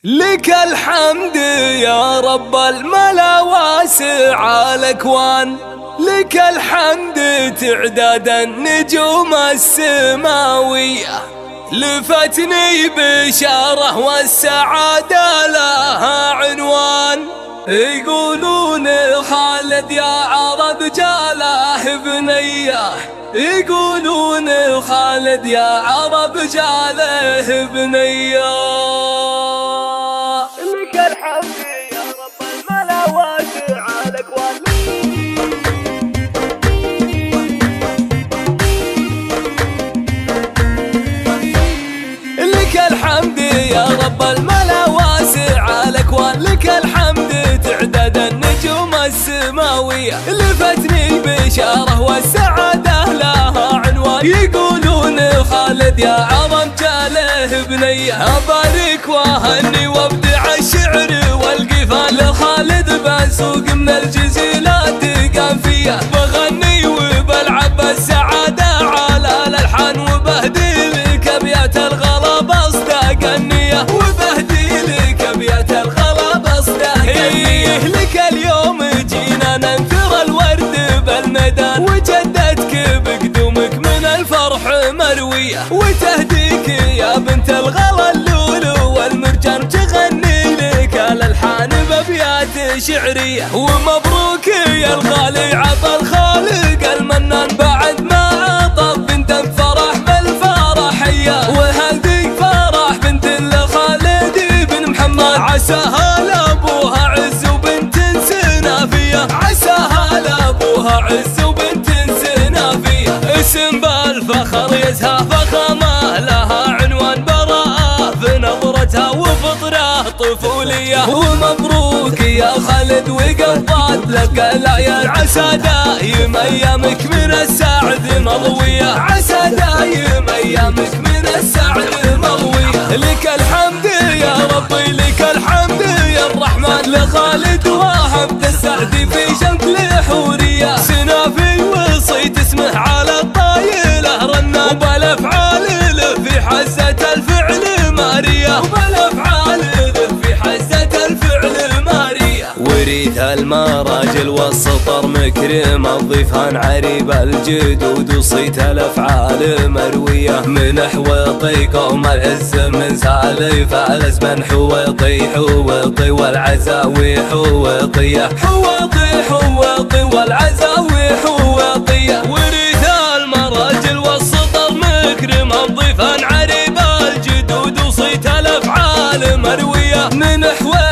لك الحمد يا رب الملا واسع الاكوان، لك الحمد تعداد النجوم السماوية، لفتني بشاره والسعادة لها عنوان. يقولون خالد يا عرب جاله بنيه، يقولون خالد يا عرب جاله بنيه. لك الحمد يا رب الملا واسع الاكوان، لك الحمد يا رب الملا واسع الاكوان، لك الحمد تعداد النجوم السماوية، لفتني بشاره والسعادة لها عنوان. يقولون خالد يا عظم جاله بنيه، ابارك واهني وابدع الشعر والقفال، لخالد بسوق من الجزيلات قافية، بغني وبلعب السعادة على الالحان، وبهدي لك ابيات الغلا اصدق النية، وبهدي لك ابيات الغلا اصدق النية. لك اليوم جينا ننثر الورد بالميدان، وجدتك بقدومك من الفرح مروية، وتهديك يا بنت الغلا اللولو والمرجان، تغني لك الالحان بابيات شعرية. ومبروك يا الغالي عطى الخالق المنان، بعد ما عطى بنت بفرح بالفرحية، وهديك فرح بنت لخالد بن محمد، عساها لابوها عز وبنت سنافية، عساها لابوها عز وبنت سنافية. اسم بالفخر يزهى فخامه، لها عنوان براءة في نظرتها وفطرة طفولية. ومبروك يا خالد وقفات لك الأعياد، عسى دايم أيامك من السعد مضوية، عسى دايم أيامك من السعد مضوية. لك الحمد يا ربي، لك الحمد يا الرحمن، لخالد وهبت السعد في شمس حورية، سنافي وصيت اسمه على الطايلة رنان، وبالافعال له في حزة الفعل مارية، وبالافعال له في حزة الفعل مارية. وريث المراجل والسطر مكرم الضيفان، عريب الجدود وصيت الافعال مروية، من حويطي قوم العز من سالف الازمن، حويطي حويطي والعزاوي حويطية، حويطي حويطي والعزاوي حويطية. وريث المراجل والسطر مكرم الضيفان، عريب الجدود وصيت الافعال مروية، من حويطي